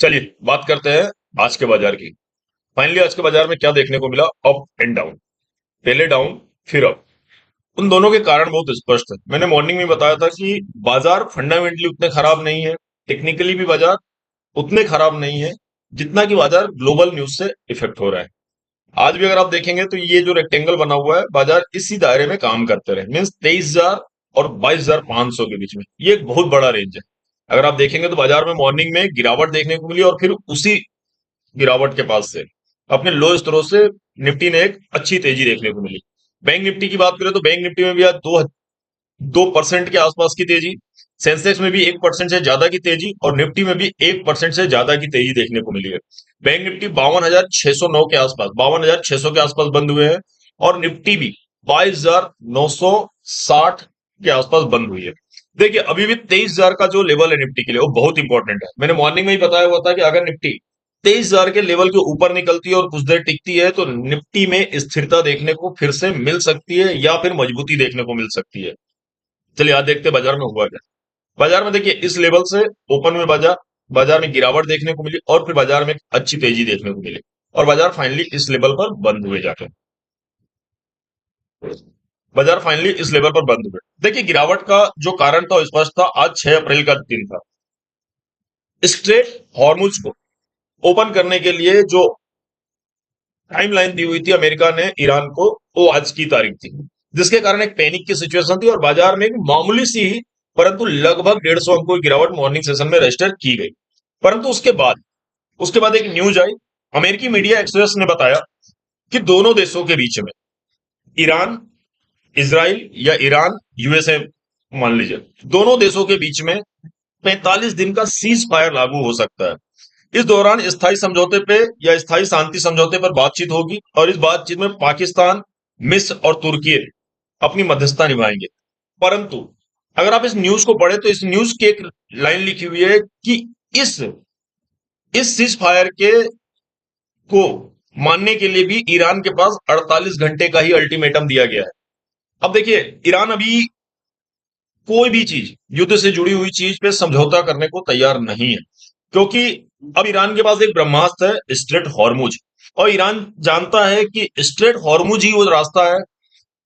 चलिए बात करते हैं आज के बाजार की। फाइनली आज के बाजार में क्या देखने को मिला? Up and down. पहले डाउन, फिर अप। उन दोनों के कारण बहुत स्पष्ट है। मैंने मॉर्निंग में बताया था कि बाजार फंडामेंटली उतने खराब नहीं है, टेक्निकली भी बाजार उतने खराब नहीं है जितना कि बाजार ग्लोबल न्यूज से इफेक्ट हो रहा है। आज भी अगर आप देखेंगे तो ये जो रेक्टेंगल बना हुआ है, बाजार इसी दायरे में काम करते रहे, मीन्स 23,000 और 22,500 के बीच में। ये एक बहुत बड़ा रेंज है। अगर आप देखेंगे तो बाजार में मॉर्निंग में गिरावट देखने को मिली और फिर उसी गिरावट के पास से अपने लो स्तरों से निफ्टी ने एक अच्छी तेजी देखने को मिली। बैंक निफ्टी की बात करें तो बैंक निफ्टी में भी आज 2% के आसपास की तेजी, सेंसेक्स में भी 1% से ज्यादा की तेजी और निफ्टी में भी 1% से ज्यादा की तेजी देखने को मिली है। बैंक निफ्टी 52,609 के आसपास, 52,600 के आसपास बंद हुए हैं और निफ्टी भी 22,960 के आसपास बंद हुई है। देखिए अभी भी 23,000 का जो लेवल है निफ्टी के लिए वो बहुत इंपॉर्टेंट है। मैंने मॉर्निंग में ही बताया हुआ था कि अगर निफ्टी 23,000 के लेवल के ऊपर निकलती है और कुछ देर टिकती है तो निफ्टी में स्थिरता देखने को फिर से मिल सकती है या फिर मजबूती देखने को मिल सकती है। चलिए आज देखते हैं बाजार में हुआ क्या। बाजार में देखिए इस लेवल से ओपन में बाजार बाजार में गिरावट देखने को मिली और फिर बाजार में एक अच्छी तेजी देखने को मिली और बाजार फाइनली इस लेवल पर बंद हुए जाके। बाजार फाइनली इस लेवल पर बंद हुए। देखिए गिरावट का जो कारण था वो स्पष्ट था। आज 6 अप्रैल का दिन था। स्ट्रेट हॉर्मुज को ओपन करने के लिए जो टाइमलाइन दी हुई थी अमेरिका ने ईरान को, वो आज की तारीख थी, जिसके कारण एक पैनिक की सिचुएशन थी और बाजार में एक मामूली सी ही परंतु लगभग 150 अंकों की गिरावट मॉर्निंग सेशन में रजिस्टर की गई। परंतु उसके बाद एक न्यूज आई। अमेरिकी मीडिया एक्सप्रेस ने बताया कि दोनों देशों के बीच में, ईरान इजराइल या ईरान यूएसए मान लीजिए, दोनों देशों के बीच में 45 दिन का सीज फायर लागू हो सकता है। इस दौरान स्थायी समझौते पे या स्थायी शांति समझौते पर बातचीत होगी और इस बातचीत में पाकिस्तान, मिस्र और तुर्की अपनी मध्यस्थता निभाएंगे। परंतु अगर आप इस न्यूज को पढ़े तो इस न्यूज की एक लाइन लिखी हुई है कि इस इस सीज फायर के को मानने के लिए भी ईरान के पास 48 घंटे का ही अल्टीमेटम दिया गया है। अब देखिए ईरान अभी कोई भी चीज, युद्ध से जुड़ी हुई चीज पे समझौता करने को तैयार नहीं है, क्योंकि अब ईरान के पास एक ब्रह्मास्त्र है, स्ट्रेट हॉर्मुज। और ईरान जानता है कि स्ट्रेट हॉर्मुज ही वो रास्ता है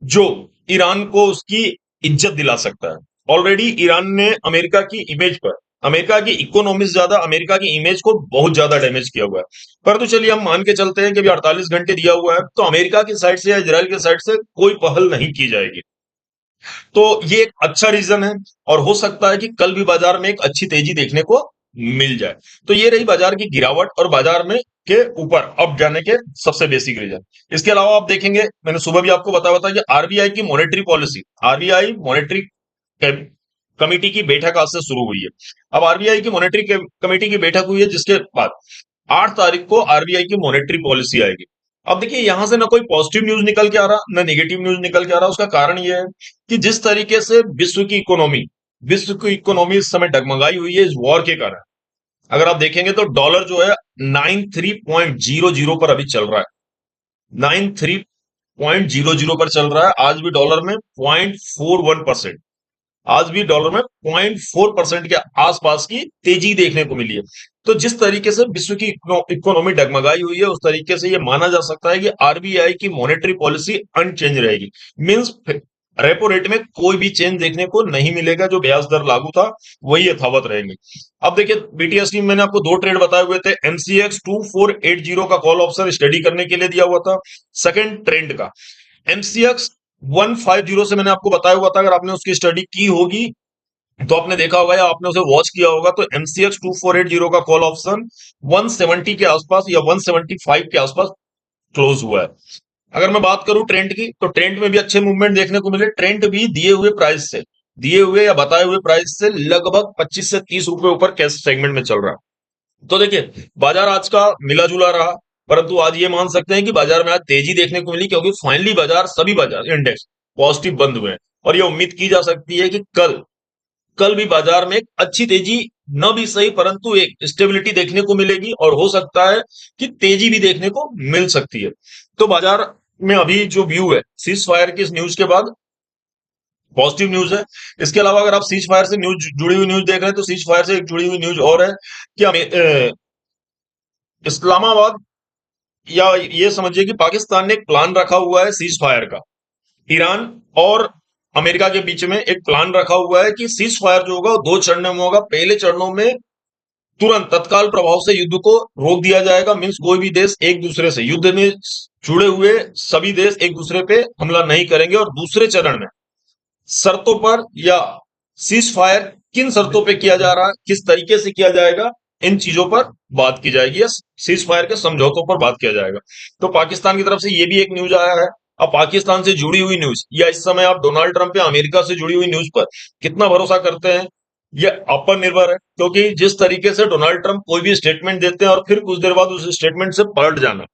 जो ईरान को उसकी इज्जत दिला सकता है। ऑलरेडी ईरान ने अमेरिका की इमेज पर, अमेरिका की इकोनॉमी से ज्यादा अमेरिका की इमेज को बहुत ज्यादा डैमेज किया हुआ है। परंतु चलिए हम मान के चलते हैं कि अभी 48 घंटे दिया हुआ है तो अमेरिका की साइड से या इजराइल की साइड से कोई पहल नहीं की जाएगी। तो ये एक अच्छा रीजन है और हो सकता है कि कल भी बाजार में एक अच्छी तेजी देखने को मिल जाए। तो ये रही बाजार की गिरावट और बाजार में के ऊपर अप जाने के सबसे बेसिक रीजन। इसके अलावा आप देखेंगे, मैंने सुबह भी आपको बताया था कि आरबीआई की monetary policy, RBI monetary committee की बैठक आज से शुरू हुई है। अब आरबीआई की मॉनेटरी कमेटी की बैठक हुई है जिसके बाद 8 तारीख को आरबीआई की मॉनेटरी पॉलिसी आएगी। अब देखिए यहां से ना कोई पॉजिटिव न्यूज निकल के आ रहा, ना नेगेटिव न्यूज निकल के आ रहा। उसका कारण यह है कि जिस तरीके से विश्व की इकोनॉमी इस समय डगमगाई हुई है इस वॉर के कारण। अगर आप देखेंगे तो डॉलर जो है 93.00 पर अभी चल रहा है, 93.00 पर चल रहा है। आज भी डॉलर में 0.41%, आज भी डॉलर में 0.4% के आसपास की तेजी देखने को मिली है। तो जिस तरीके से विश्व की इकोनॉमी डगमगाई हुई है उस तरीके से यह माना जा सकता है कि आरबीआई की मॉनेटरी पॉलिसी अनचेंज रहेगी। मींस रेपो रेट में कोई भी चेंज देखने को नहीं मिलेगा। जो ब्याज दर लागू था वही यथावत रहेंगे। अब देखिए बीटीएसटी में मैंने आपको 2 ट्रेड बताए हुए थे। एमसीएक्स 2480 का कॉल ऑप्शन स्टडी करने के लिए दिया हुआ था सेकंड ट्रेंड का। एमसीएक्स 150 से मैंने आपको बताया हुआ था, अगर आपने उसकी स्टडी की होगी तो आपने देखा होगा या आपने उसे वॉच किया होगा। तो एमसीएक्स 2480 का कॉल ऑप्शन 170 के आसपास या 175 के आसपास क्लोज हुआ है। अगर मैं बात करूं ट्रेंड की तो ट्रेंड में भी अच्छे मूवमेंट देखने को मिले। ट्रेंड भी दिए हुए या बताए हुए प्राइस से लगभग 25 से 30 रुपए ऊपर कैश सेगमेंट में चल रहा है। तो देखिए बाजार आज का मिला जुला रहा, परंतु आज ये मान सकते हैं कि बाजार में आज तेजी देखने को मिली, क्योंकि फाइनली बाजार, सभी बाजार इंडेक्स पॉजिटिव बंद हुए हैं और ये उम्मीद की जा सकती है कि कल कल भी बाजार में एक अच्छी तेजी, न भी सही परंतु एक स्टेबिलिटी देखने को मिलेगी और हो सकता है कि तेजी भी देखने को मिल सकती है। तो बाजार में अभी जो व्यू है सीज फायर की इस न्यूज के बाद पॉजिटिव न्यूज है। इसके अलावा अगर आप सीज फायर से न्यूज जुड़ी हुई न्यूज देख रहे हैं तो सीज फायर से एक जुड़ी हुई न्यूज और है कि इस्लामाबाद, या ये समझिए कि पाकिस्तान ने एक प्लान रखा हुआ है सीज फायर का। ईरान और अमेरिका के बीच में एक प्लान रखा हुआ है कि सीज फायर जो होगा वो 2 चरणों में होगा। पहले चरणों में तुरंत तत्काल प्रभाव से युद्ध को रोक दिया जाएगा, मीन्स कोई भी देश एक दूसरे से, युद्ध में जुड़े हुए सभी देश एक दूसरे पे हमला नहीं करेंगे। और दूसरे चरण में शर्तों पर, या सीज फायर किन शर्तों पे किया जा रहा है, किस तरीके से किया जाएगा, इन चीजों पर बात की जाएगी, या सीज फायर के समझौतों पर बात किया जाएगा। तो पाकिस्तान की तरफ से ये भी एक न्यूज आया है। अब पाकिस्तान से जुड़ी हुई न्यूज, या इस समय आप डोनाल्ड ट्रंप या अमेरिका से जुड़ी हुई न्यूज पर कितना भरोसा करते हैं, ये आप पर निर्भर है। क्योंकि जिस तरीके से डोनाल्ड ट्रंप कोई भी स्टेटमेंट देते हैं और फिर कुछ देर बाद उस स्टेटमेंट से पलट जाना,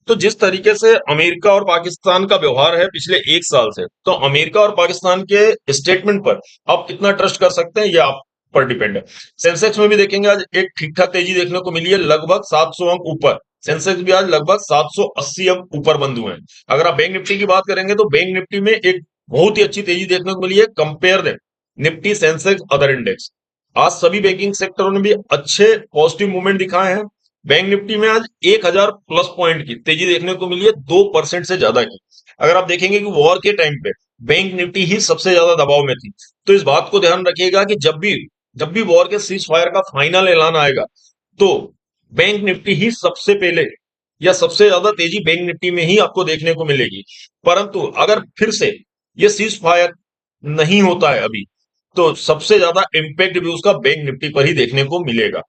तो जिस तरीके से अमेरिका और पाकिस्तान का व्यवहार है पिछले 1 साल से, तो अमेरिका और पाकिस्तान के स्टेटमेंट पर आप कितना ट्रस्ट कर सकते हैं, ये आप पर डिपेंड है। सेंसेक्स में भी देखेंगे आज एक ठीक ठाक तेजी देखने को मिली है, लगभग 700 अंक ऊपर। सेंसेक्स भी आज लगभग 780 अंक ऊपर बंद हुए हैं। अगर आप बैंक निफ्टी की बात करेंगे तो बैंक निफ्टी में एक बहुत ही अच्छी तेजी देखने को मिली है। Compare that Nifty, Sensex, other index, आज सभी बैंकिंग सेक्टरों ने भी अच्छे पॉजिटिव मूवमेंट दिखाए हैं। बैंक निफ्टी में आज 1000 प्लस पॉइंट की तेजी देखने को मिली है, 2% से ज्यादा की। अगर आप देखेंगे कि वॉर के टाइम पे बैंक निफ्टी ही सबसे ज्यादा दबाव में थी, तो इस बात को ध्यान रखिएगा कि जब भी वॉर के सीज फायर का फाइनल ऐलान आएगा, तो बैंक निफ्टी ही सबसे पहले, या सबसे ज्यादा तेजी बैंक निफ्टी में ही आपको देखने को मिलेगी। परंतु अगर फिर से ये सीज फायर नहीं होता है अभी, तो सबसे ज्यादा इम्पैक्ट भी उसका बैंक निफ्टी पर ही देखने को मिलेगा।